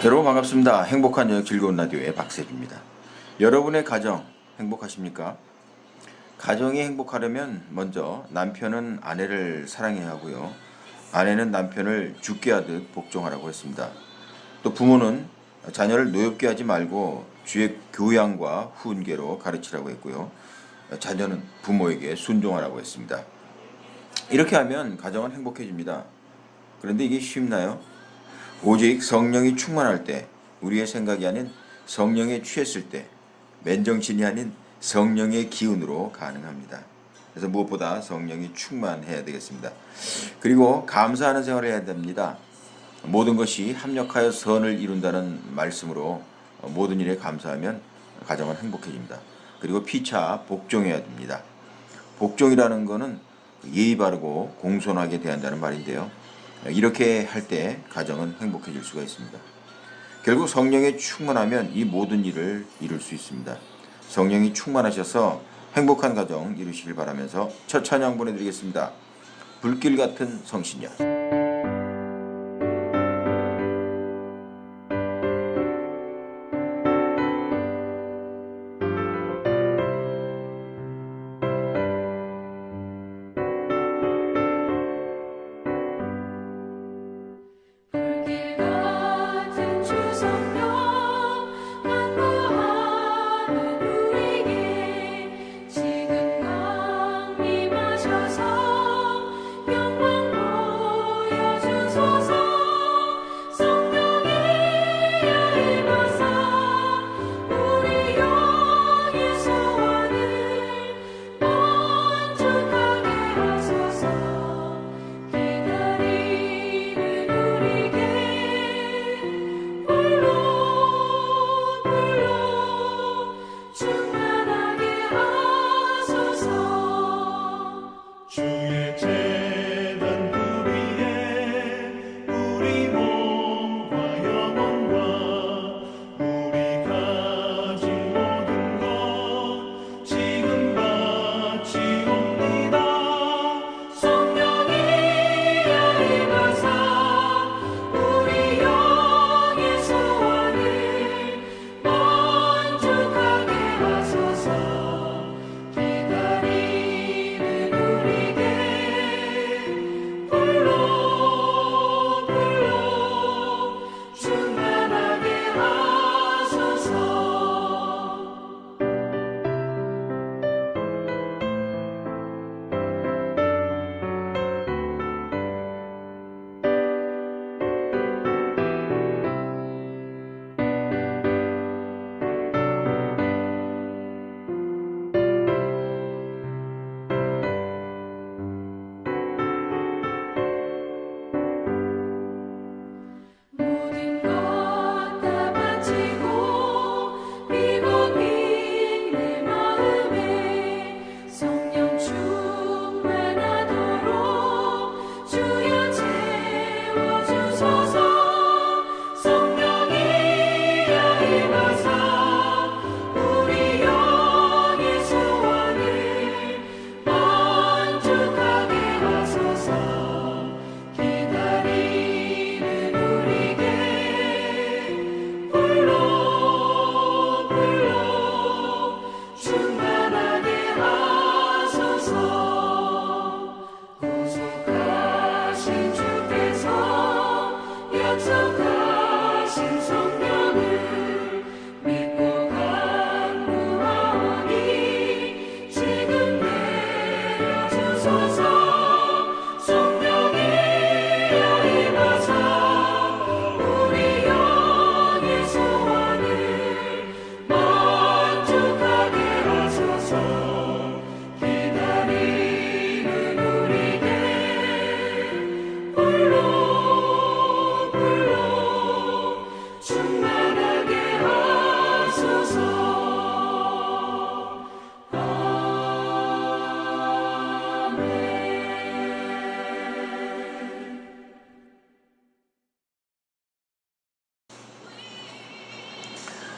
여러분 반갑습니다. 행복한 저녁 즐거운 라디오의 박세주입니다. 여러분의 가정 행복하십니까? 가정이 행복하려면 먼저 남편은 아내를 사랑해야 하고요. 아내는 남편을 죽게 하듯 복종하라고 했습니다. 또 부모는 자녀를 노엽게 하지 말고 주의 교양과 훈계로 가르치라고 했고요. 자녀는 부모에게 순종하라고 했습니다. 이렇게 하면 가정은 행복해집니다. 그런데 이게 쉽나요? 오직 성령이 충만할 때, 우리의 생각이 아닌 성령에 취했을 때, 맨정신이 아닌 성령의 기운으로 가능합니다. 그래서 무엇보다 성령이 충만해야 되겠습니다. 그리고 감사하는 생활을 해야 됩니다. 모든 것이 합력하여 선을 이룬다는 말씀으로 모든 일에 감사하면 가정은 행복해집니다. 그리고 피차 복종해야 됩니다. 복종이라는 것은 예의 바르고 공손하게 대한다는 말인데요. 이렇게 할 때 가정은 행복해질 수가 있습니다. 결국 성령에 충만하면 이 모든 일을 이룰 수 있습니다. 성령이 충만하셔서 행복한 가정 이루시길 바라면서 첫 찬양 보내드리겠습니다. 불길 같은 성신여.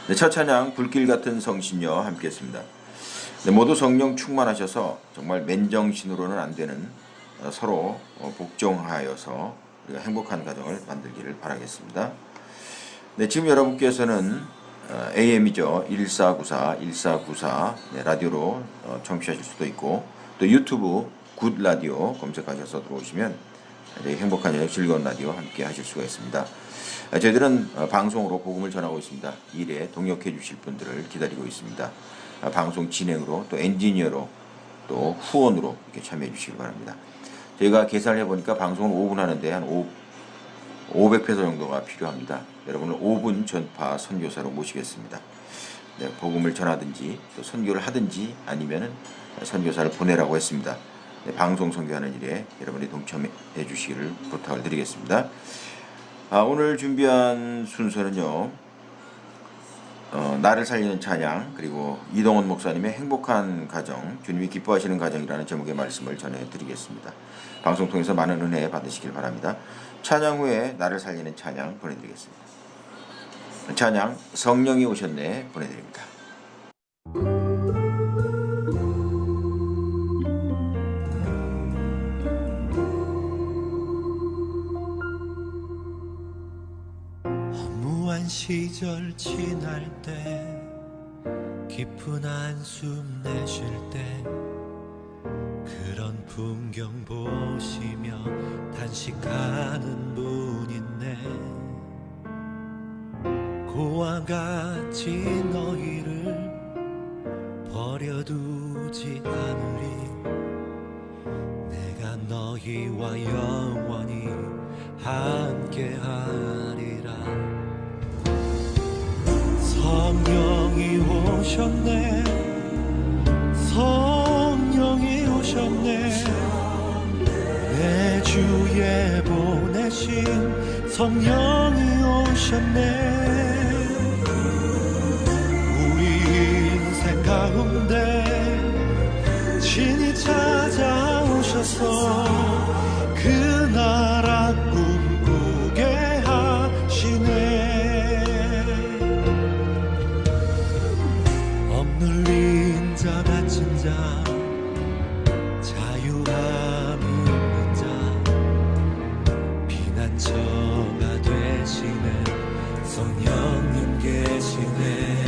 네, 첫 찬양 불길 같은 성신여 함께 했습니다. 네, 모두 성령 충만하셔서 정말 맨정신으로는 안 되는 서로 복종하여서 우리가 행복한 가정을 만들기를 바라겠습니다. 네, 지금 여러분께서는 AM이죠. 1494 네, 라디오로 청취하실 수도 있고, 또 유튜브 굿 라디오 검색하셔서 들어오시면 행복한 저녁 즐거운 라디오 함께 하실 수가 있습니다. 저희들은 방송으로 복음을 전하고 있습니다. 일에 동역해 주실 분들을 기다리고 있습니다. 방송 진행으로 또 엔지니어로 또 후원으로 이렇게 참여해 주시기 바랍니다. 저희가 계산을 해보니까 방송을 5분 하는데 한 500페소 정도가 필요합니다. 여러분을 5분 전파 선교사로 모시겠습니다. 네, 복음을 전하든지 또 선교를 하든지 아니면은 선교사를 보내라고 했습니다. 네, 방송 선교하는 일에 여러분이 동참해 주시기를 부탁을 드리겠습니다. 오늘 준비한 순서는요. 나를 살리는 찬양, 그리고 이동원 목사님의 행복한 가정, 주님이 기뻐하시는 가정이라는 제목의 말씀을 전해드리겠습니다. 방송 통해서 많은 은혜 받으시길 바랍니다. 찬양 후에 나를 살리는 찬양 보내드리겠습니다. 찬양 성령이 오셨네 보내드립니다. 허무한 시절 지날 때 깊은 한숨 내쉴 때 그런 풍경 보시며 단식하는 분 있네. 고와 같이 너희를 버려두지 않으리. 내가 너희와 영원히 함께하리라. 성령이 오셨네. 성령이 오셨네. 내 주에 보내신 성령이 오셨네. 우리 인생 가운데 친히 찾아오셔서 그 나라 꿈꾸게 하시네. 억눌린 자 갇힌 자 자유함이 없는 자 피난처가 되시네. 성령님 계시네.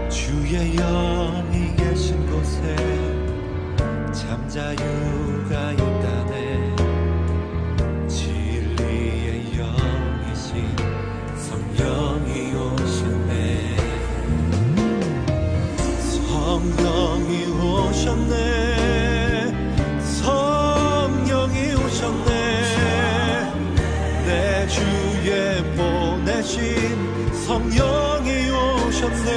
주의 영이 계신 곳에 참 자유가 있다네. 진리의 영이신 성령이 오셨네. 성령이 오셨네. 성령이 오셨네. 내 주에 보내신 성령이 오셨네.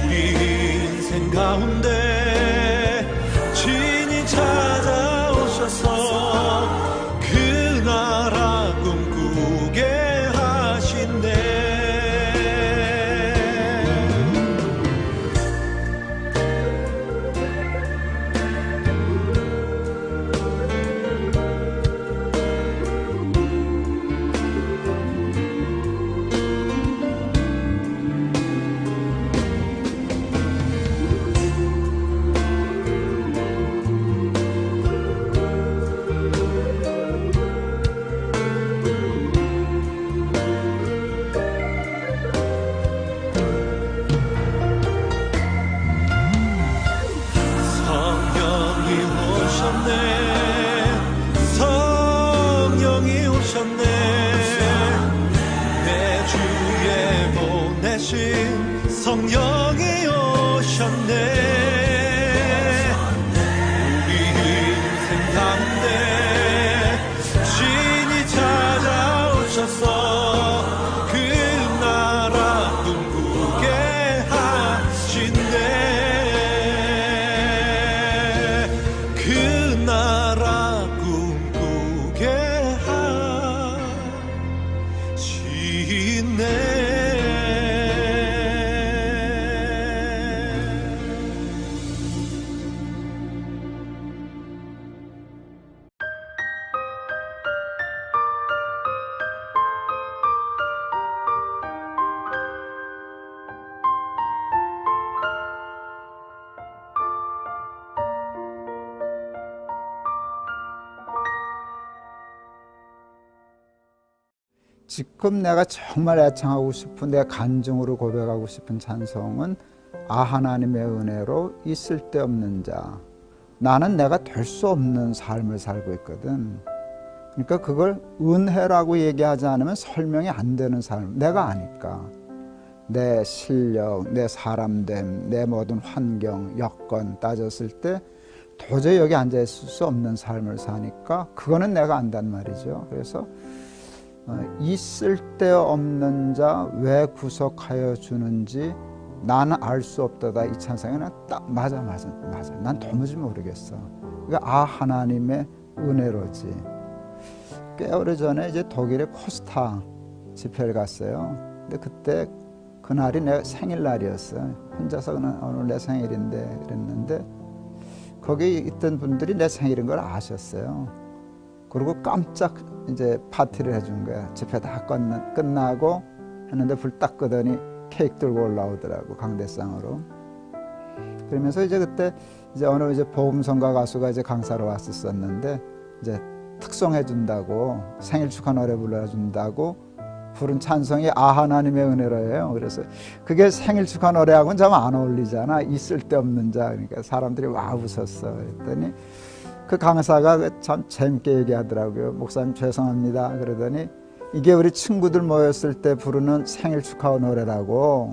우리 인생 가운데 친히 찾아오셔서 그 나라 꿈꾸게 하신네. 성령이 오셨네. 내 주에 보내신 성령이 오셨네. 우리 인생 가운데 친히 찾아오셔서 그 나라 꿈꾸게 하신네. 그 나라 꿈꾸게 하시네. 지금 내가 정말 애창하고 싶은, 내 간증으로 고백하고 싶은 찬송은 하나님의 은혜로 있을 데 없는 자. 나는 내가 될 수 없는 삶을 살고 있거든. 그러니까 그걸 은혜라고 얘기하지 않으면 설명이 안 되는 삶. 내가 아니까. 내 실력, 내 사람됨, 내 모든 환경, 여건 따졌을 때 도저히 여기 앉아있을 수 없는 삶을 사니까 그거는 내가 안단 말이죠. 그래서 있을 데 없는 자 왜 구속하여 주는지 나는 알 수 없도다. 이 찬송에 딱 맞아. 난 도무지 모르겠어. 그러니까 하나님의 은혜로지. 꽤 오래전에 이제 독일의 코스타 집회를 갔어요. 근데 그때 그날이 내 생일날이었어요. 혼자서 오늘 내 생일인데 그랬는데 거기 있던 분들이 내 생일인 걸 아셨어요. 그리고 깜짝 이제 파티를 해준 거야. 집회 다 끝나고 했는데 불 딱 끄더니 케이크 들고 올라오더라고, 강대상으로. 그러면서 이제 그때 이제 어느 이제 복음성가 가수가 이제 강사로 왔었었는데 이제 특송해 준다고, 생일 축하 노래 불러준다고 부른 찬송이 하나님의 은혜로예요. 그래서 그게 생일 축하 노래하고는 참 안 어울리잖아. 있을 데 없는 자. 그러니까 사람들이 와 웃었어. 그랬더니 그 강사가 참 재밌게 얘기하더라고요. 목사님 죄송합니다. 그러더니 이게 우리 친구들 모였을 때 부르는 생일 축하 노래라고.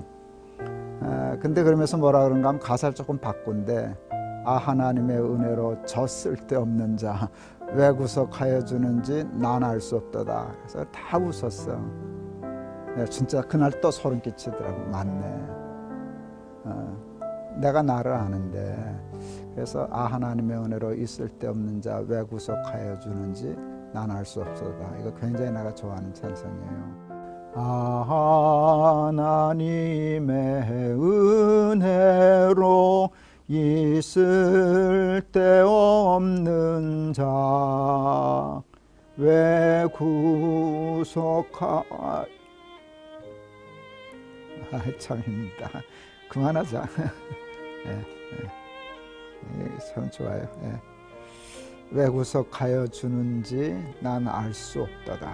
근데 그러면서 뭐라 그런가 하면 가사를 조금 바꾼대. 하나님의 은혜로 저 쓸데없는 자 왜 구속하여 주는지 난 알 수 없도다. 그래서 다 웃었어. 진짜 그날 또 소름 끼치더라고. 맞네. 내가 나를 아는데. 그래서 하나님의 은혜로 있을 데 없는 자 왜 구속하여 주는지 난 알 수 없도다. 이거 굉장히 내가 좋아하는 찬송이에요. 하나님의 은혜로 있을 데 없는 자 왜 참입니다. 그만하자. 참 좋아요. 왜 구속하여 주는지 난 알 수 없도다.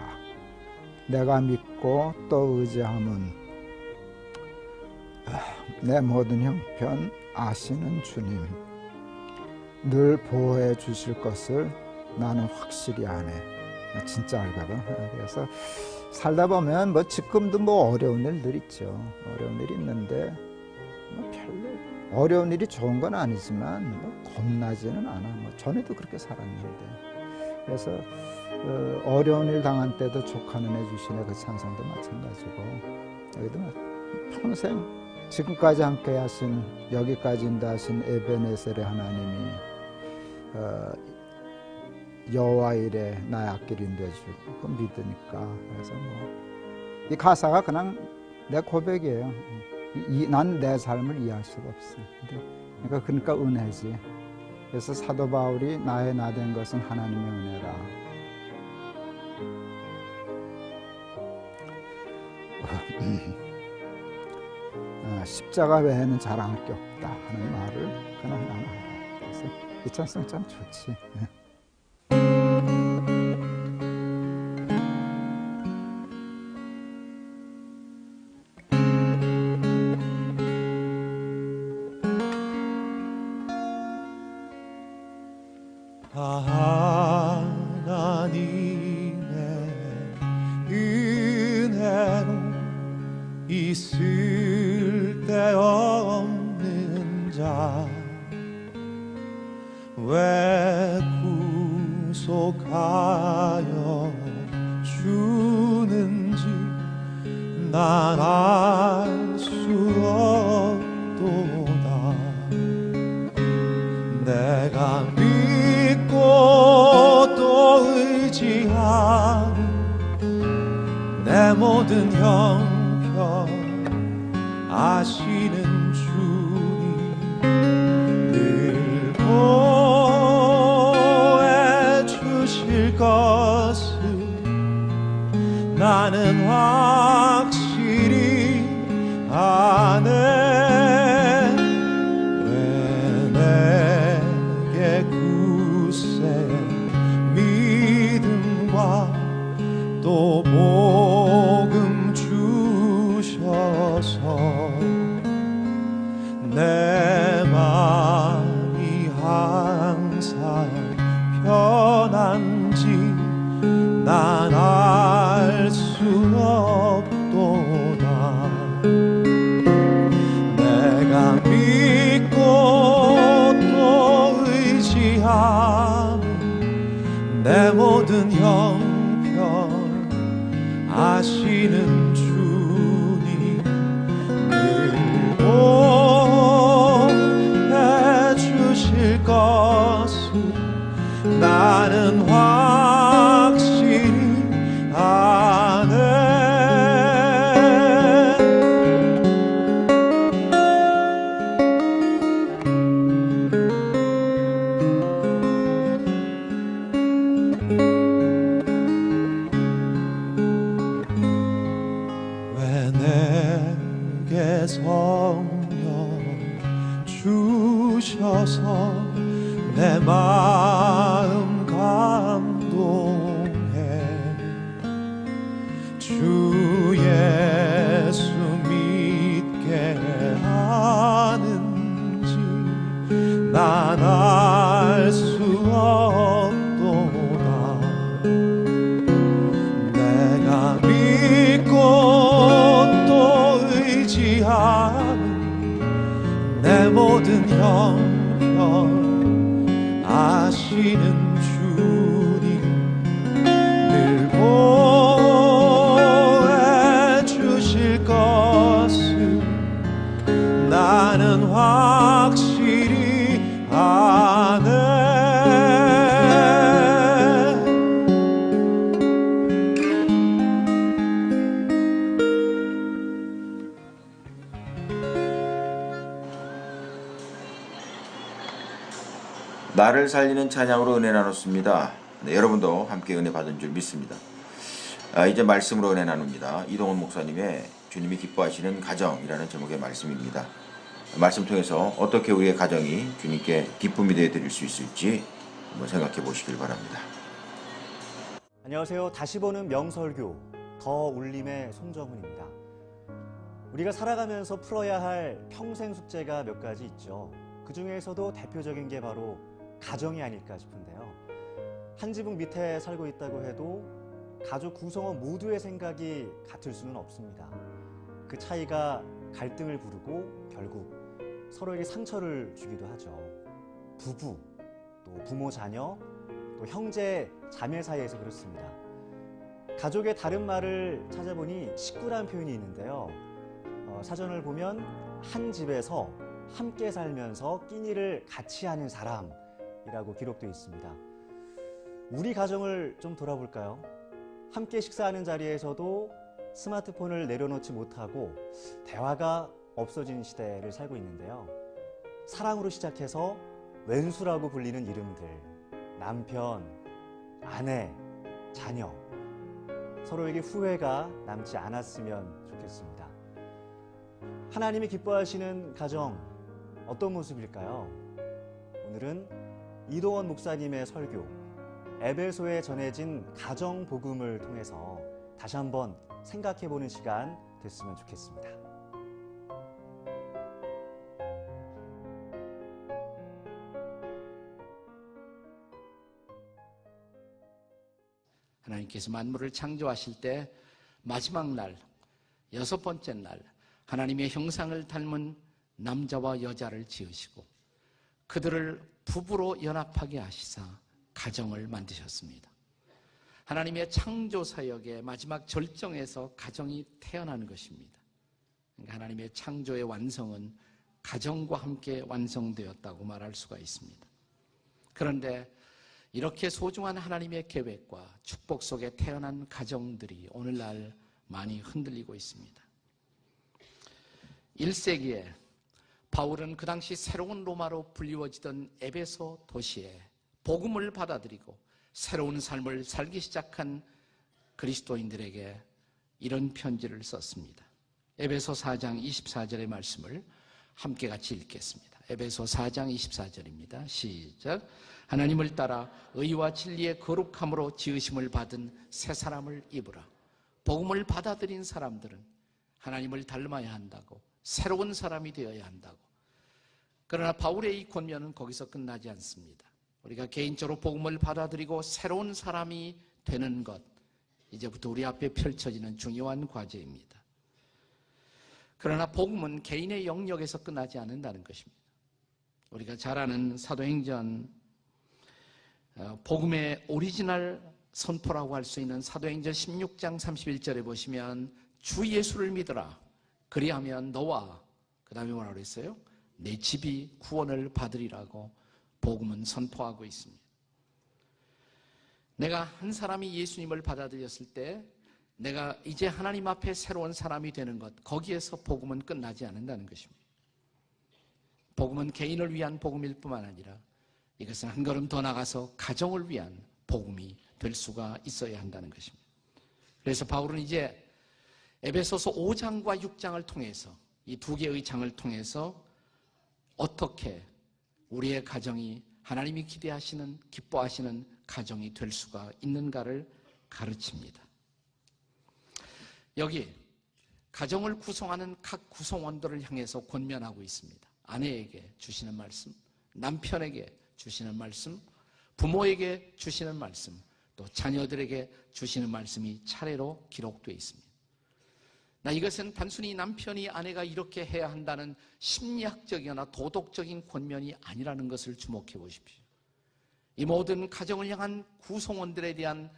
내가 믿고 또 의지함은 내 모든 형편 아시는 주님 늘 보호해 주실 것을 나는 확실히 아네. 진짜 알거든. 그래서 살다 보면 뭐 지금도 뭐 어려운 일들 있죠. 어려운 일이 있는데 뭐 별로 어려운 일이 좋은 건 아니지만 뭐 겁나지는 않아. 뭐 전에도 그렇게 살았는데. 그래서 어려운 일 당한 때도 족하는 해 주시네. 그 찬송도 마찬가지고 여기도 평생 지금까지 함께 하신, 여기까지 인도하신 에베네셀의 하나님이 여호와 이레 나의 앞길 인도해 주고 믿으니까. 그래서 뭐 이 가사가 그냥 내 고백이에요. 난 내 삶을 이해할 수가 없어. 그러니까 은혜지. 그래서 사도 바울이 나의 나 된 것은 하나님의 은혜라. 십자가 외에는 자랑할 게 없다 하는 말을 그냥 나는 알아. 그래서 이 찬송 참 좋지. 하나님의 은혜로 있을 데 없는 자 왜 구속하여 주는지 난 알 수 없도다. 내가 믿고 또 의지하는 내 모든 형편 아시는 주님 늘 보호해 주실 것을 나는 확실히 아네. 왜 내게 굳세 믿음과 또 내게 성령 주셔서 내 마음 감동해 주 예수 믿게 하는지 난 알 수 없도다. 내가 믿고 또 의지하는 내 모든 형편 아시는 주님 늘 보호해 주실 것을 나는 확실히 아네. 나를 살리는 찬양으로 은혜 나눴습니다. 네, 여러분도 함께 은혜 받은 줄 믿습니다. 이제 말씀으로 은혜 나눕니다. 이동훈 목사님의 주님이 기뻐하시는 가정이라는 제목의 말씀입니다. 말씀 통해서 어떻게 우리의 가정이 주님께 기쁨이 되어 드릴 수 있을지 한번 생각해 보시길 바랍니다. 안녕하세요. 다시 보는 명설교 더 울림의 송정훈입니다. 우리가 살아가면서 풀어야 할 평생 숙제가 몇 가지 있죠. 그 중에서도 대표적인 게 바로 가정이 아닐까 싶은데요. 한 지붕 밑에 살고 있다고 해도 가족 구성원 모두의 생각이 같을 수는 없습니다. 그 차이가 갈등을 부르고 결국 서로에게 상처를 주기도 하죠. 부부, 또 부모 자녀, 또 형제 자매 사이에서 그렇습니다. 가족의 다른 말을 찾아보니 식구라는 표현이 있는데요. 사전을 보면 한 집에서 함께 살면서 끼니를 같이 하는 사람이라고 기록되어 있습니다. 우리 가정을 좀 돌아볼까요? 함께 식사하는 자리에서도 스마트폰을 내려놓지 못하고 대화가 없어진 시대를 살고 있는데요. 사랑으로 시작해서 왼수라고 불리는 이름들, 남편, 아내, 자녀, 서로에게 후회가 남지 않았으면 좋겠습니다. 하나님이 기뻐하시는 가정, 어떤 모습일까요? 오늘은 이동원 목사님의 설교, 에베소에 전해진 가정 복음을 통해서 다시 한번 생각해보는 시간 됐으면 좋겠습니다. 하나님께서 만물을 창조하실 때 마지막 날, 6번째 날 하나님의 형상을 닮은 남자와 여자를 지으시고 그들을 부부로 연합하게 하시사 가정을 만드셨습니다. 하나님의 창조 사역의 마지막 절정에서 가정이 태어나는 것입니다. 그러니까 하나님의 창조의 완성은 가정과 함께 완성되었다고 말할 수가 있습니다. 그런데 이렇게 소중한 하나님의 계획과 축복 속에 태어난 가정들이 오늘날 많이 흔들리고 있습니다. 1세기에 바울은 그 당시 새로운 로마로 불리워지던 에베소 도시에 복음을 받아들이고 새로운 삶을 살기 시작한 그리스도인들에게 이런 편지를 썼습니다. 에베소 4장 24절의 말씀을 함께 같이 읽겠습니다. 에베소 4장 24절입니다. 시작. 하나님을 따라 의와 진리의 거룩함으로 지으심을 받은 새 사람을 입으라. 복음을 받아들인 사람들은 하나님을 닮아야 한다고, 새로운 사람이 되어야 한다고. 그러나 바울의 이 권면은 거기서 끝나지 않습니다. 우리가 개인적으로 복음을 받아들이고 새로운 사람이 되는 것, 이제부터 우리 앞에 펼쳐지는 중요한 과제입니다. 그러나 복음은 개인의 영역에서 끝나지 않는다는 것입니다. 우리가 잘 아는 사도행전, 복음의 오리지널 선포라고 할 수 있는 사도행전 16장 31절에 보시면 주 예수를 믿어라. 그리하면 너와, 그 다음에 뭐라고 그랬어요? 내 집이 구원을 받으리라고 복음은 선포하고 있습니다. 내가 한 사람이 예수님을 받아들였을 때 내가 이제 하나님 앞에 새로운 사람이 되는 것, 거기에서 복음은 끝나지 않는다는 것입니다. 복음은 개인을 위한 복음일 뿐만 아니라 이것은 한 걸음 더 나가서 가정을 위한 복음이 될 수가 있어야 한다는 것입니다. 그래서 바울은 이제 에베소서 5장과 6장을 통해서 이 두 개의 장을 통해서 어떻게 우리의 가정이 하나님이 기대하시는 기뻐하시는 가정이 될 수가 있는가를 가르칩니다. 여기 가정을 구성하는 각 구성원들을 향해서 권면하고 있습니다. 아내에게 주시는 말씀, 남편에게 주시는 말씀, 부모에게 주시는 말씀, 또 자녀들에게 주시는 말씀이 차례로 기록되어 있습니다. 이것은 단순히 남편이 아내가 이렇게 해야 한다는 심리학적이거나 도덕적인 권면이 아니라는 것을 주목해 보십시오. 이 모든 가정을 향한 구성원들에 대한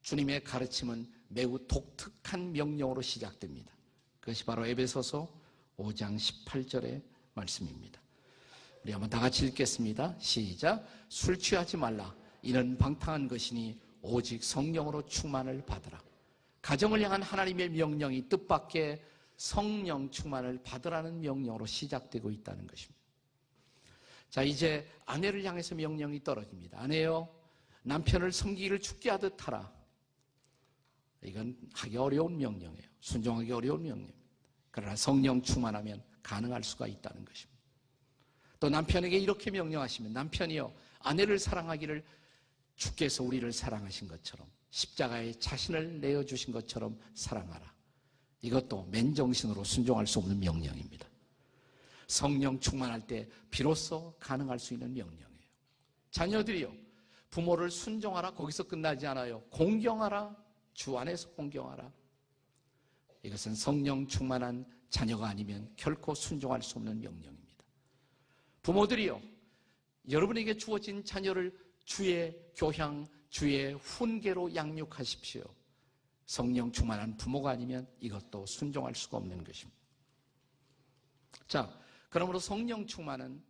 주님의 가르침은 매우 독특한 명령으로 시작됩니다. 그것이 바로 에베소서 5장 18절의 말씀입니다. 우리 한번 다 같이 읽겠습니다. 시작. 술 취하지 말라. 이는 방탕한 것이니 오직 성령으로 충만을 받으라. 가정을 향한 하나님의 명령이 뜻밖의 성령 충만을 받으라는 명령으로 시작되고 있다는 것입니다. 자, 이제 아내를 향해서 명령이 떨어집니다. 아내여, 남편을 섬기기를 죽게 하듯 하라. 이건 하기 어려운 명령이에요. 순종하기 어려운 명령입니다. 그러나 성령 충만하면 가능할 수가 있다는 것입니다. 또 남편에게 이렇게 명령하시면, 남편이여, 아내를 사랑하기를 주께서 우리를 사랑하신 것처럼 십자가에 자신을 내어주신 것처럼 사랑하라. 이것도 맨정신으로 순종할 수 없는 명령입니다. 성령 충만할 때 비로소 가능할 수 있는 명령이에요. 자녀들이요, 부모를 순종하라. 거기서 끝나지 않아요. 공경하라. 주 안에서 공경하라. 이것은 성령 충만한 자녀가 아니면 결코 순종할 수 없는 명령입니다. 부모들이요, 여러분에게 주어진 자녀를 주의 교향, 주의 훈계로 양육하십시오. 성령 충만한 부모가 아니면 이것도 순종할 수가 없는 것입니다. 자, 그러므로 성령 충만은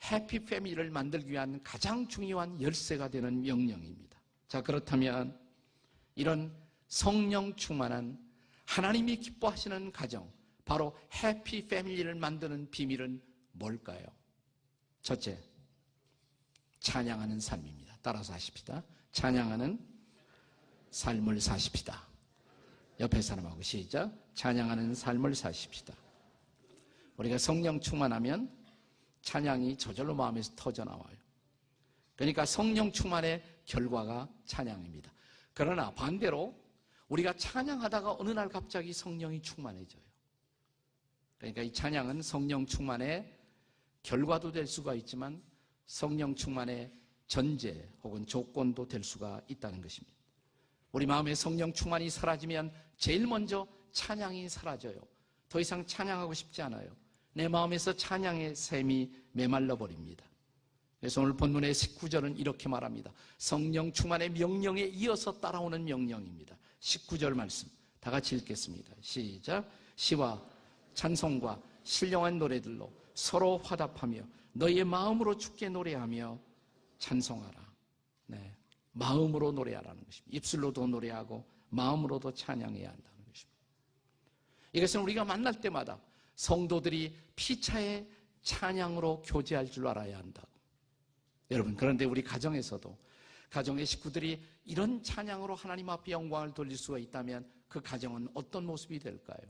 해피 패밀리를 만들기 위한 가장 중요한 열쇠가 되는 명령입니다. 자, 그렇다면 이런 성령 충만한 하나님이 기뻐하시는 가정, 바로 해피 패밀리를 만드는 비밀은 뭘까요? 첫째, 찬양하는 삶입니다. 따라서 하십시다. 찬양하는 삶을 사십시다. 옆에 사람하고 시작. 찬양하는 삶을 사십시다. 우리가 성령 충만하면 찬양이 저절로 마음에서 터져나와요. 그러니까 성령 충만의 결과가 찬양입니다. 그러나 반대로 우리가 찬양하다가 어느 날 갑자기 성령이 충만해져요. 그러니까 이 찬양은 성령 충만의 결과도 될 수가 있지만 성령 충만의 전제 혹은 조건도 될 수가 있다는 것입니다. 우리 마음에 성령 충만이 사라지면 제일 먼저 찬양이 사라져요. 더 이상 찬양하고 싶지 않아요. 내 마음에서 찬양의 샘이 메말라 버립니다. 그래서 오늘 본문의 19절은 이렇게 말합니다. 성령 충만의 명령에 이어서 따라오는 명령입니다. 19절 말씀 다 같이 읽겠습니다. 시작. 시와 찬송과 신령한 노래들로 서로 화답하며 너희의 마음으로 주께 노래하며 찬송하라. 네, 마음으로 노래하라는 것입니다. 입술로도 노래하고 마음으로도 찬양해야 한다는 것입니다. 이것은 우리가 만날 때마다 성도들이 피차의 찬양으로 교제할 줄 알아야 한다고. 여러분, 그런데 우리 가정에서도 가정의 식구들이 이런 찬양으로 하나님 앞에 영광을 돌릴 수가 있다면 그 가정은 어떤 모습이 될까요?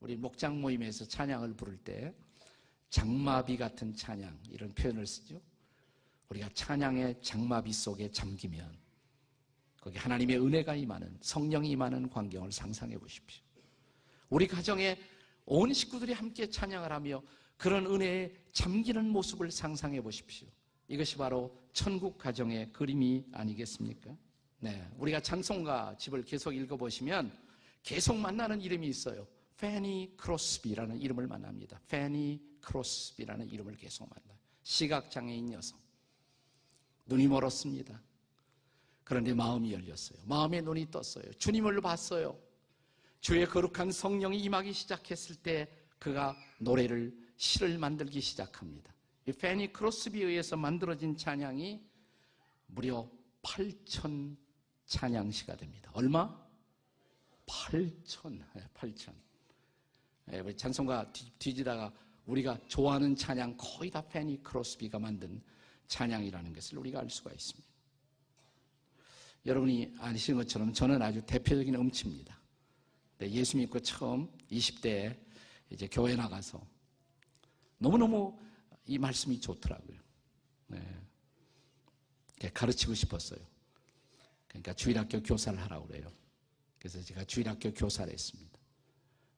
우리 목장 모임에서 찬양을 부를 때 장마비 같은 찬양, 이런 표현을 쓰죠. 우리가 찬양의 장마비 속에 잠기면 거기 하나님의 은혜가 임하는, 성령이 임하는 광경을 상상해 보십시오. 우리 가정에 온 식구들이 함께 찬양을 하며 그런 은혜에 잠기는 모습을 상상해 보십시오. 이것이 바로 천국 가정의 그림이 아니겠습니까? 네, 우리가 찬송가 집을 계속 읽어보시면 계속 만나는 이름이 있어요. 페니 크로스비라는 이름을 만납니다. 페니 크로스비라는 이름을 계속 만나요. 시각장애인 여성. 눈이 멀었습니다. 그런데 마음이 열렸어요. 마음의 눈이 떴어요. 주님을 봤어요. 주의 거룩한 성령이 임하기 시작했을 때 그가 노래를, 시를 만들기 시작합니다. 이 페니 크로스비에 의해서 만들어진 찬양이 무려 8,000 찬양시가 됩니다. 얼마? 8,000. 찬송가 뒤지다가 우리가 좋아하는 찬양 거의 다 페니 크로스비가 만든 찬양이라는 것을 우리가 알 수가 있습니다. 여러분이 아시는 것처럼 저는 아주 대표적인 음치입니다. 네, 예수 믿고 처음 20대에 이제 교회 나가서 너무너무 이 말씀이 좋더라고요. 네. 가르치고 싶었어요. 그러니까 주일학교 교사를 하라고 그래요. 그래서 제가 주일학교 교사를 했습니다.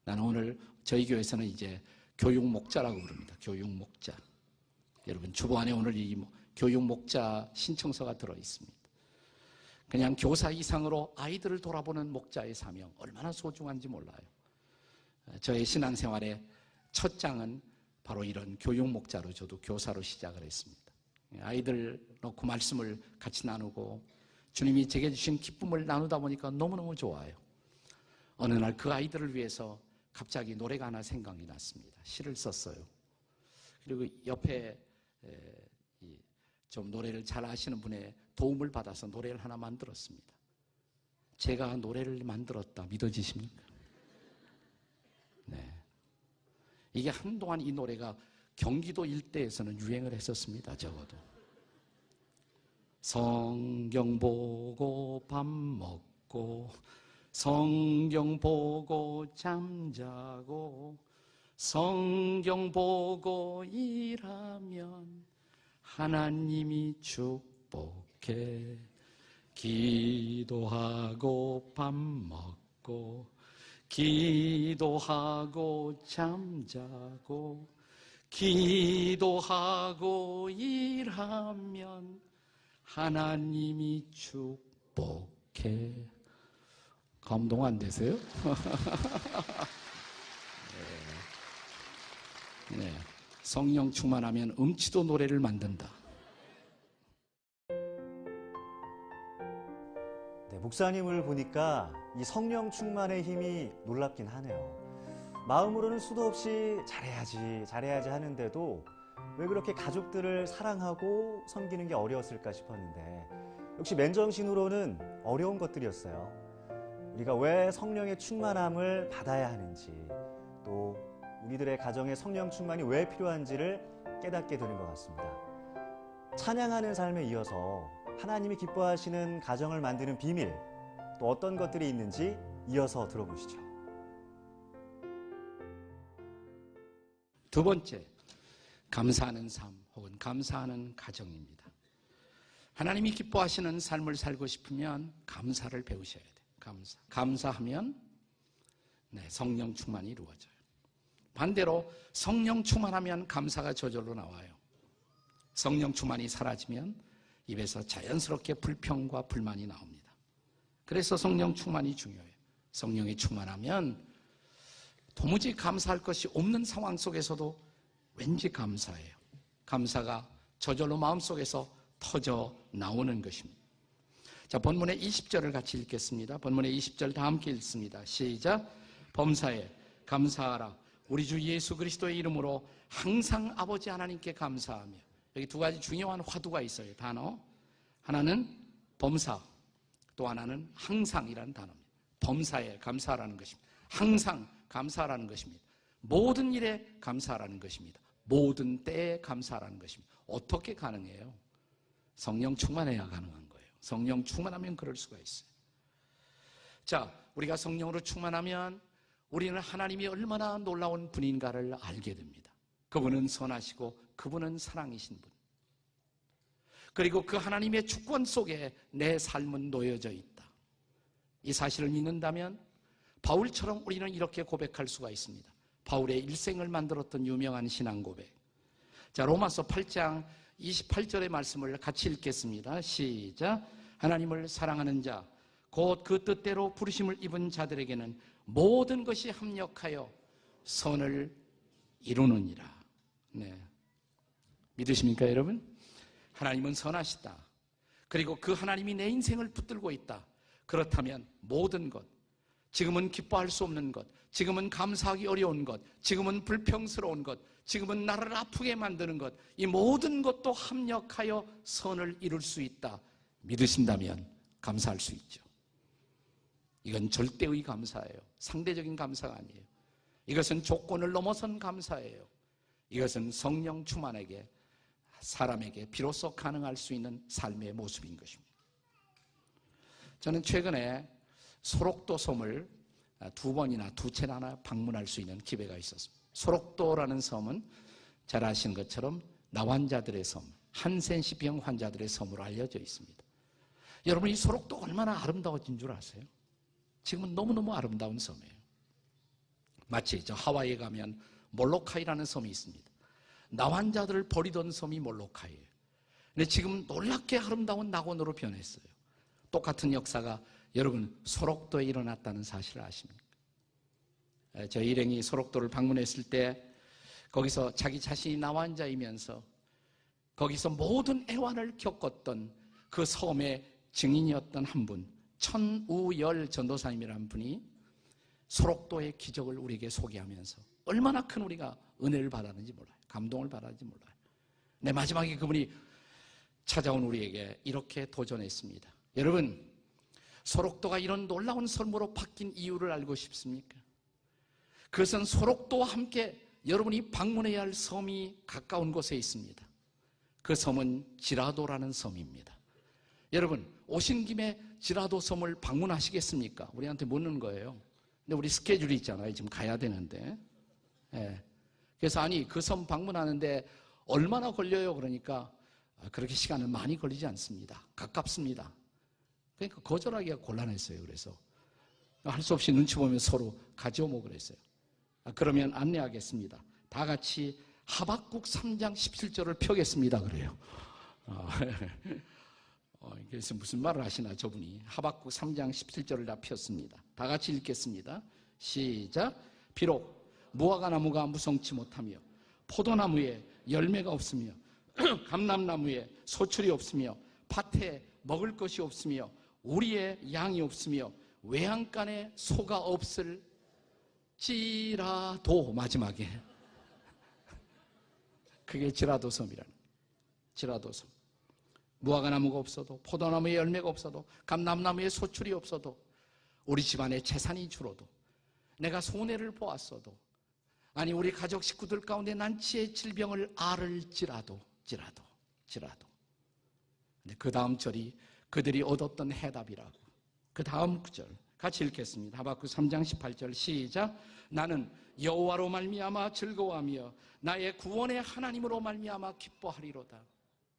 나는 오늘 저희 교회에서는 이제 교육목자라고 부릅니다. 교육목자. 여러분 주보안에 오늘 이 교육목자 신청서가 들어있습니다. 그냥 교사 이상으로 아이들을 돌아보는 목자의 사명 얼마나 소중한지 몰라요. 저의 신앙생활의 첫 장은 바로 이런 교육목자로 저도 교사로 시작을 했습니다. 아이들 놓고 말씀을 같이 나누고 주님이 제게 주신 기쁨을 나누다 보니까 너무너무 좋아요. 어느 날 그 아이들을 위해서 갑자기 노래가 하나 생각이 났습니다. 시를 썼어요. 그리고 옆에 좀 노래를 잘 아시는 분의 도움을 받아서 노래를 하나 만들었습니다. 제가 노래를 만들었다 믿어지십니까? 네. 이게 한동안 이 노래가 경기도 일대에서는 유행을 했었습니다. 적어도. 성경 보고 밥 먹고 성경 보고 잠자고 성경 보고 일하면 하나님이 축복해. 기도하고 밥 먹고 기도하고 잠자고 기도하고 일하면 하나님이 축복해. 감동 안 되세요? 네. 성령 충만하면 음치도 노래를 만든다. 네, 목사님을 보니까 이 성령 충만의 힘이 놀랍긴 하네요. 마음으로는 수도 없이 잘해야지 하는데도 왜 그렇게 가족들을 사랑하고 섬기는 게 어려웠을까 싶었는데 역시 맨정신으로는 어려운 것들이었어요. 우리가 왜 성령의 충만함을 받아야 하는지 또 우리들의 가정에 성령 충만이 왜 필요한지를 깨닫게 되는 것 같습니다. 찬양하는 삶에 이어서 하나님이 기뻐하시는 가정을 만드는 비밀, 또 어떤 것들이 있는지 이어서 들어보시죠. 두 번째, 감사하는 삶 혹은 감사하는 가정입니다. 하나님이 기뻐하시는 삶을 살고 싶으면 감사를 배우셔야 돼요. 감사하면 성령 충만이 이루어져요. 반대로 성령 충만하면 감사가 저절로 나와요. 성령 충만이 사라지면 입에서 자연스럽게 불평과 불만이 나옵니다. 그래서 성령 충만이 중요해요. 성령이 충만하면 도무지 감사할 것이 없는 상황 속에서도 왠지 감사해요. 감사가 저절로 마음속에서 터져 나오는 것입니다. 자, 본문의 20절을 같이 읽겠습니다. 본문의 20절 다 함께 읽습니다. 시작. 범사에 감사하라. 우리 주 예수 그리스도의 이름으로 항상 아버지 하나님께 감사하며. 여기 두 가지 중요한 화두가 있어요. 단어. 하나는 범사, 또 하나는 항상이라는 단어입니다. 범사에 감사하라는 것입니다. 항상 감사하라는 것입니다. 모든 일에 감사하라는 것입니다. 모든 때에 감사하라는 것입니다. 어떻게 가능해요? 성령 충만해야 가능한 거예요. 성령 충만하면 그럴 수가 있어요. 자, 우리가 성령으로 충만하면 우리는 하나님이 얼마나 놀라운 분인가를 알게 됩니다. 그분은 선하시고 그분은 사랑이신 분. 그리고 그 하나님의 주권 속에 내 삶은 놓여져 있다. 이 사실을 믿는다면 바울처럼 우리는 이렇게 고백할 수가 있습니다. 바울의 일생을 만들었던 유명한 신앙 고백. 자, 로마서 8장 28절의 말씀을 같이 읽겠습니다. 시작. 하나님을 사랑하는 자, 곧 그 뜻대로 부르심을 입은 자들에게는 모든 것이 합력하여 선을 이루느니라. 네. 믿으십니까, 여러분? 하나님은 선하시다. 그리고 그 하나님이 내 인생을 붙들고 있다. 그렇다면 모든 것, 지금은 기뻐할 수 없는 것, 지금은 감사하기 어려운 것, 지금은 불평스러운 것, 지금은 나를 아프게 만드는 것, 이 모든 것도 합력하여 선을 이룰 수 있다. 믿으신다면 감사할 수 있죠. 이건 절대의 감사예요. 상대적인 감사가 아니에요. 이것은 조건을 넘어선 감사예요. 이것은 성령 충만에게, 사람에게 비로소 가능할 수 있는 삶의 모습인 것입니다. 저는 최근에 소록도 섬을 두 번이나 두 차례나 방문할 수 있는 기회가 있었습니다. 소록도라는 섬은 잘 아시는 것처럼 나환자들의 섬, 한센시병 환자들의 섬으로 알려져 있습니다. 여러분, 이 소록도가 얼마나 아름다워진 줄 아세요? 지금은 너무너무 아름다운 섬이에요. 마치 저 하와이에 가면 몰로카이라는 섬이 있습니다. 나환자들을 버리던 섬이 몰로카이예요. 근데 지금 놀랍게 아름다운 낙원으로 변했어요. 똑같은 역사가 여러분 소록도에 일어났다는 사실을 아십니까? 저 일행이 소록도를 방문했을 때 거기서 자기 자신이 나환자이면서 거기서 모든 애환을 겪었던 그 섬의 증인이었던 한 분, 천우열 전도사님이라는 분이 소록도의 기적을 우리에게 소개하면서 얼마나 큰 우리가 은혜를 받았는지 몰라요. 감동을 받았는지 몰라요. 네, 마지막에 그분이 찾아온 우리에게 이렇게 도전했습니다. 여러분, 소록도가 이런 놀라운 섬으로 바뀐 이유를 알고 싶습니까? 그것은 소록도와 함께 여러분이 방문해야 할 섬이 가까운 곳에 있습니다. 그 섬은 지라도라는 섬입니다. 여러분, 오신 김에 지라도 섬을 방문하시겠습니까? 우리한테 묻는 거예요. 근데 우리 스케줄이 있잖아요. 지금 가야 되는데. 예. 그래서 아니, 그 섬 방문하는데 얼마나 걸려요? 그러니까 그렇게 시간은 많이 걸리지 않습니다. 가깝습니다. 그러니까 거절하기가 곤란했어요. 그래서 할 수 없이 눈치 보면 서로 가져오고 그랬어요. 그러면 안내하겠습니다. 다 같이 하박국 3장 17절을 펴겠습니다. 그래요. 그래서 무슨 말을 하시나 저분이. 하박국 3장 17절을 다 폈습니다. 다 같이 읽겠습니다. 시작. 비록 무화과 나무가 무성치 못하며 포도나무에 열매가 없으며 감람나무에 소출이 없으며 밭에 먹을 것이 없으며 우리의 양이 없으며 외양간에 소가 없을지라도, 마지막에 그게 지라도 섬이라는 거예요. 지라도 섬. 무화과 나무가 없어도, 포도나무에 열매가 없어도, 감람나무에 소출이 없어도, 우리 집안에 재산이 줄어도, 내가 손해를 보았어도, 아니 우리 가족 식구들 가운데 난치의 질병을 앓을지라도. 근데 그 다음 절이 그들이 얻었던 해답이라고. 그 다음 구절 같이 읽겠습니다. 하박국 3장 18절 시작. 나는 여호와로 말미암아 즐거워하며 나의 구원의 하나님으로 말미암아 기뻐하리로다.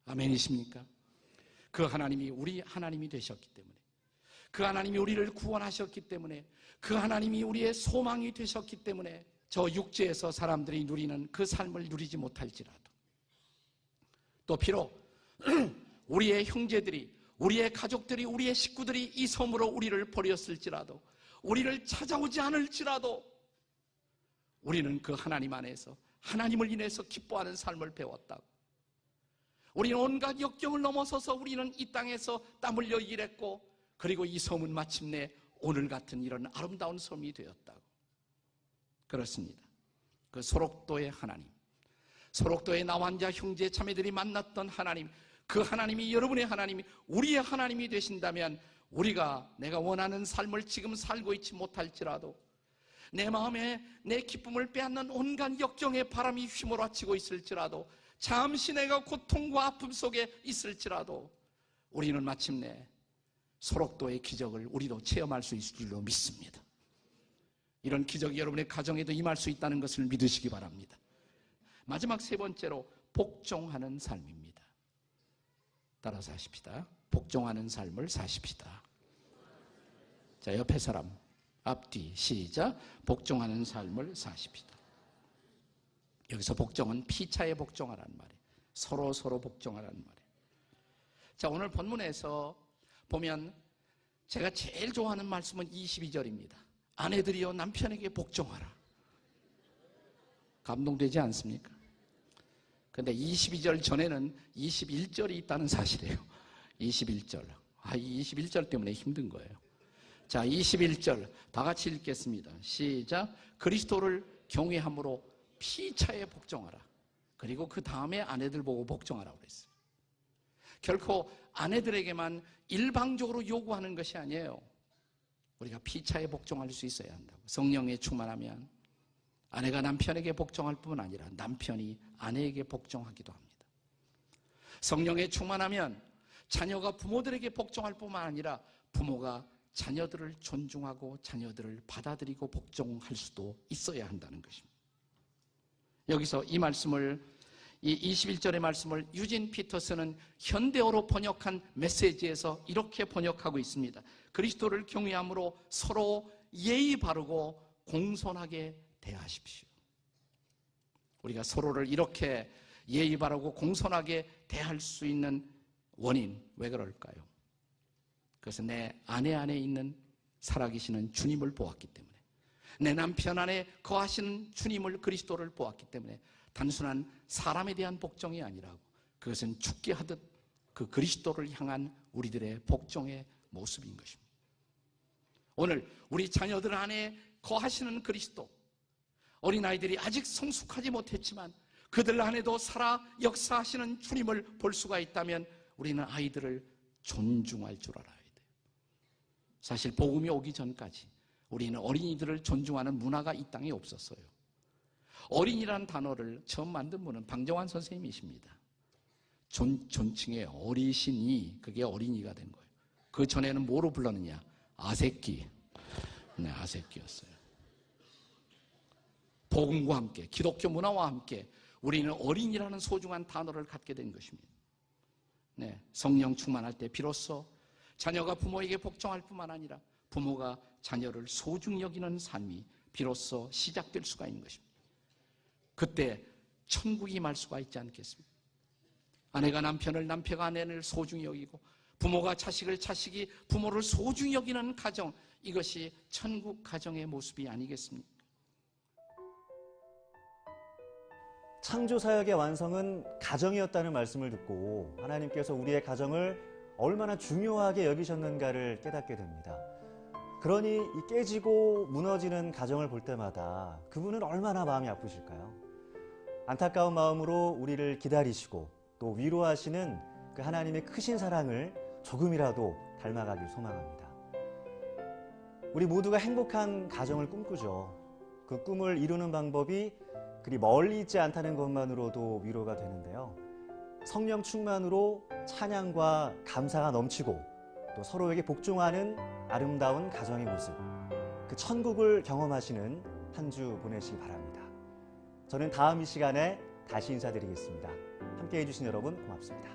아멘이십니까? 그 하나님이 우리 하나님이 되셨기 때문에, 그 하나님이 우리를 구원하셨기 때문에, 그 하나님이 우리의 소망이 되셨기 때문에 저 육지에서 사람들이 누리는 그 삶을 누리지 못할지라도, 또 비록 우리의 형제들이, 우리의 가족들이, 우리의 식구들이 이 섬으로 우리를 버렸을지라도, 우리를 찾아오지 않을지라도 우리는 그 하나님 안에서 하나님을 인해서 기뻐하는 삶을 배웠다고. 우리는 온갖 역경을 넘어서서 우리는 이 땅에서 땀 흘려 일했고, 그리고 이 섬은 마침내 오늘 같은 이런 아름다운 섬이 되었다고. 그렇습니다. 그 소록도의 하나님, 소록도의 나환자 형제 자매들이 만났던 하나님, 그 하나님이 여러분의 하나님이, 우리의 하나님이 되신다면 우리가 내가 원하는 삶을 지금 살고 있지 못할지라도, 내 마음에 내 기쁨을 빼앗는 온갖 역경의 바람이 휘몰아치고 있을지라도, 잠시 내가 고통과 아픔 속에 있을지라도 우리는 마침내 소록도의 기적을 우리도 체험할 수 있을 줄로 믿습니다. 이런 기적이 여러분의 가정에도 임할 수 있다는 것을 믿으시기 바랍니다. 마지막 세 번째로 복종하는 삶입니다. 따라서 하십시다. 복종하는 삶을 사십시다. 자, 옆에 사람 앞뒤 시작. 복종하는 삶을 사십시다. 여기서 복종은 피차에 복종하라는 말이에요. 서로 복종하라는 말이에요. 자, 오늘 본문에서 보면 제가 제일 좋아하는 말씀은 22절입니다. 아내들이여 남편에게 복종하라. 감동되지 않습니까? 근데 22절 전에는 21절이 있다는 사실이에요. 21절. 이 21절 때문에 힘든 거예요. 자, 21절 다 같이 읽겠습니다. 시작. 그리스도를 경외함으로 피차에 복종하라. 그리고 그 다음에 아내들 보고 복종하라고 그랬어요. 결코 아내들에게만 일방적으로 요구하는 것이 아니에요. 우리가 피차에 복종할 수 있어야 한다고. 성령에 충만하면 아내가 남편에게 복종할 뿐만 아니라 남편이 아내에게 복종하기도 합니다. 성령에 충만하면 자녀가 부모들에게 복종할 뿐만 아니라 부모가 자녀들을 존중하고 자녀들을 받아들이고 복종할 수도 있어야 한다는 것입니다. 여기서 이 말씀을, 이 21절의 말씀을 유진 피터슨은 현대어로 번역한 메시지에서 이렇게 번역하고 있습니다. 그리스도를 경외함으로 서로 예의 바르고 공손하게 대하십시오. 우리가 서로를 이렇게 예의 바르고 공손하게 대할 수 있는 원인, 왜 그럴까요? 그것은 내 아내 안에 있는 살아계시는 주님을 보았기 때문에, 내 남편 안에 거하시는 주님을, 그리스도를 보았기 때문에 단순한 사람에 대한 복종이 아니라고, 그것은 죽게 하듯 그 그리스도를 향한 우리들의 복종의 모습인 것입니다. 오늘 우리 자녀들 안에 거하시는 그리스도, 어린아이들이 아직 성숙하지 못했지만 그들 안에도 살아 역사하시는 주님을 볼 수가 있다면 우리는 아이들을 존중할 줄 알아야 돼요. 사실 복음이 오기 전까지 우리는 어린이들을 존중하는 문화가 이 땅에 없었어요. 어린이라는 단어를 처음 만든 분은 방정환 선생님이십니다. 존칭의 어리신이, 그게 어린이가 된 거예요. 그 전에는 뭐로 불렀느냐? 아새끼. 네, 아새끼였어요. 복음과 함께, 기독교 문화와 함께 우리는 어린이라는 소중한 단어를 갖게 된 것입니다. 네, 성령 충만할 때 비로소 자녀가 부모에게 복종할 뿐만 아니라 부모가 자녀를 소중히 여기는 삶이 비로소 시작될 수가 있는 것입니다. 그때 천국이 말 수가 있지 않겠습니까? 아내가 남편을, 남편가 아내를 소중히 여기고 부모가 자식을, 자식이 부모를 소중히 여기는 가정, 이것이 천국 가정의 모습이 아니겠습니까? 창조사역의 완성은 가정이었다는 말씀을 듣고 하나님께서 우리의 가정을 얼마나 중요하게 여기셨는가를 깨닫게 됩니다. 그러니 이 깨지고 무너지는 가정을 볼 때마다 그분은 얼마나 마음이 아프실까요? 안타까운 마음으로 우리를 기다리시고 또 위로하시는 그 하나님의 크신 사랑을 조금이라도 닮아가길 소망합니다. 우리 모두가 행복한 가정을 꿈꾸죠. 그 꿈을 이루는 방법이 그리 멀리 있지 않다는 것만으로도 위로가 되는데요. 성령 충만으로 찬양과 감사가 넘치고 또 서로에게 복종하는 아름다운 가정의 모습, 그 천국을 경험하시는 한 주 보내시기 바랍니다. 저는 다음 이 시간에 다시 인사드리겠습니다. 함께해 주신 여러분 고맙습니다.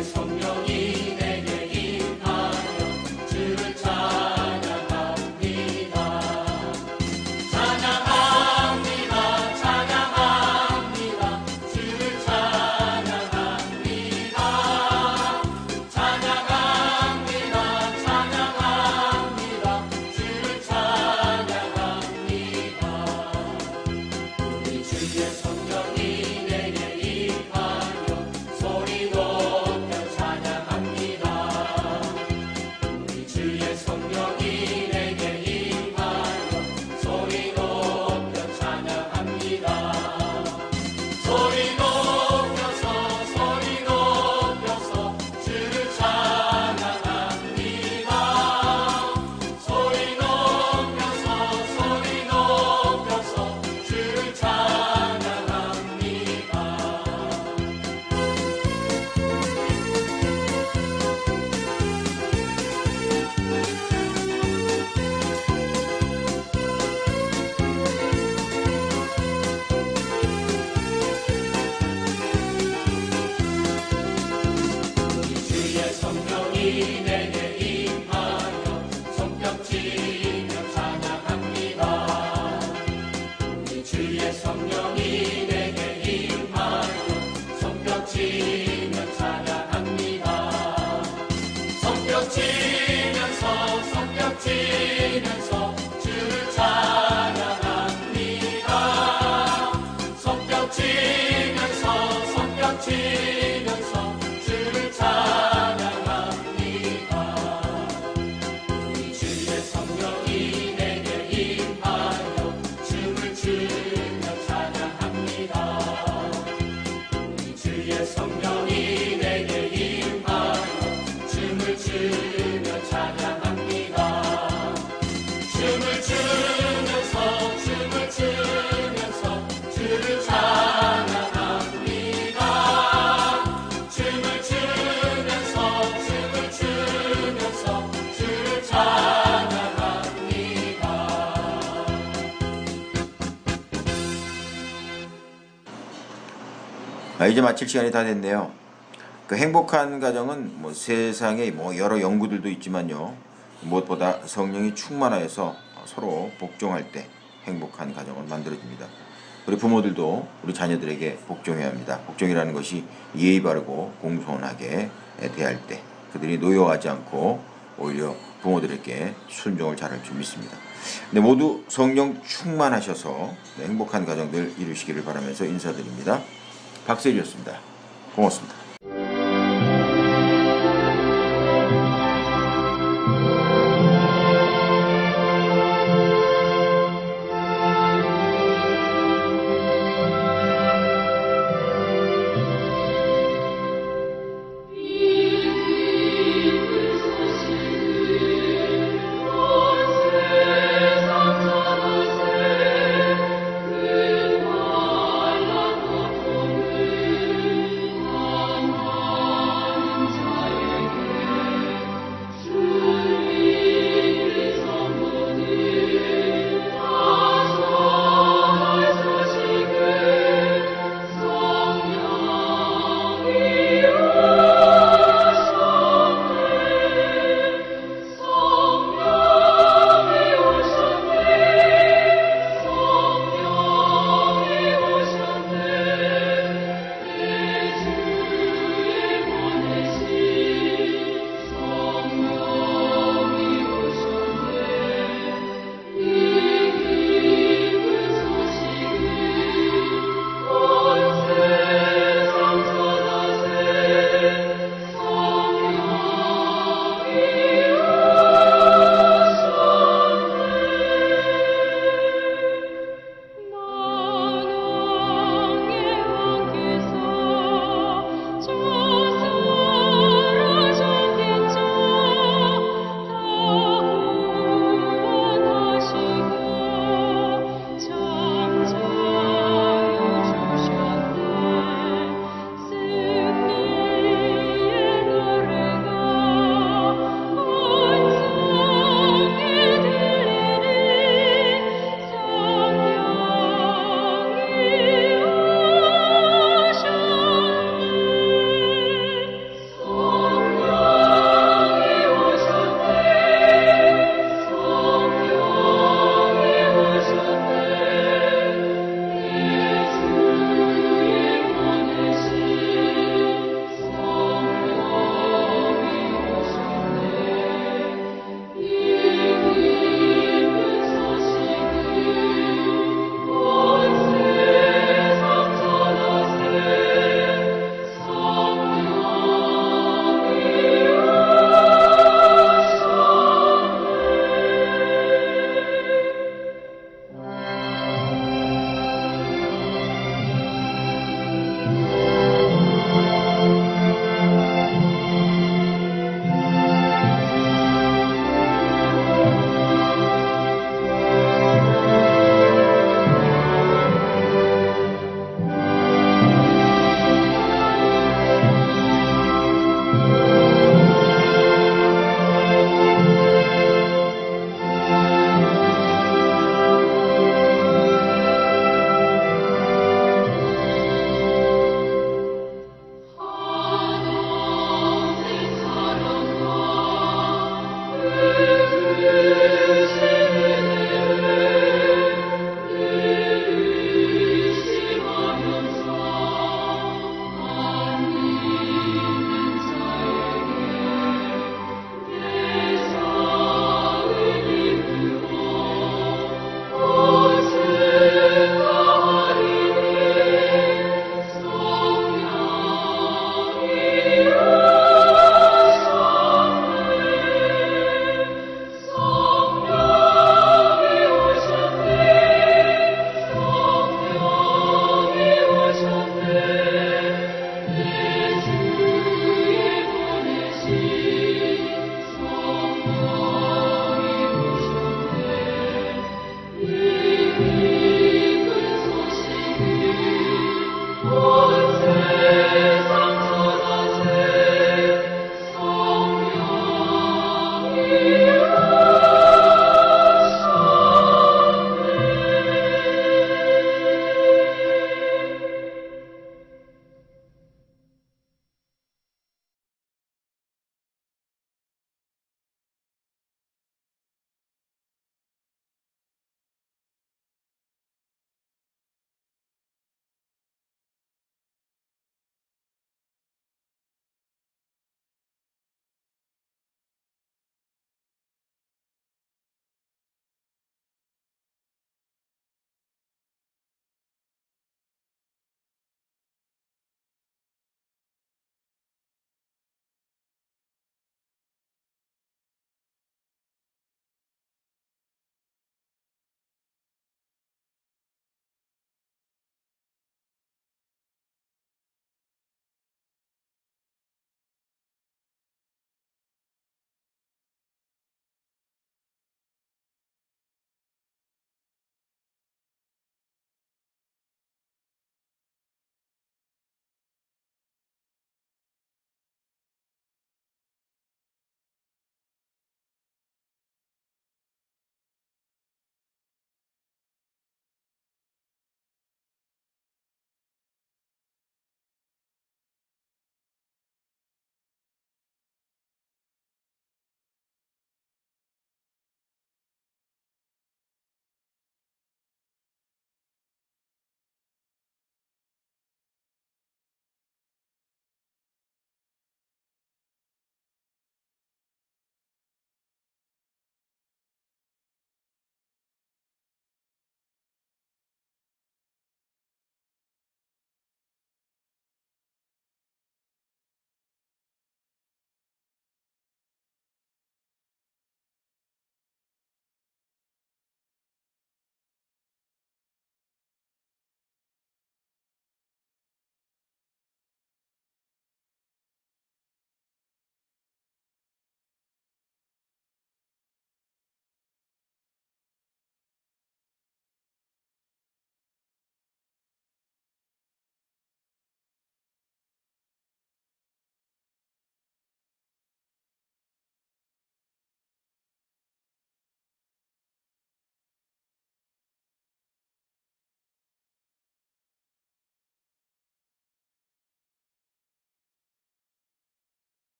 성령이 내게 이제 마칠 시간이 다 됐네요. 그 행복한 가정은 뭐 세상에 뭐 여러 연구들도 있지만요. 무엇보다 성령이 충만하여서 서로 복종할 때 행복한 가정은 만들어집니다. 우리 부모들도 우리 자녀들에게 복종해야 합니다. 복종이라는 것이 예의 바르고 공손하게 대할 때 그들이 노여워하지 않고 오히려 부모들에게 순종을 잘할 줄 믿습니다. 네, 모두 성령 충만하셔서 행복한 가정들 이루시기를 바라면서 인사드립니다. 박세리였습니다. 고맙습니다. Oh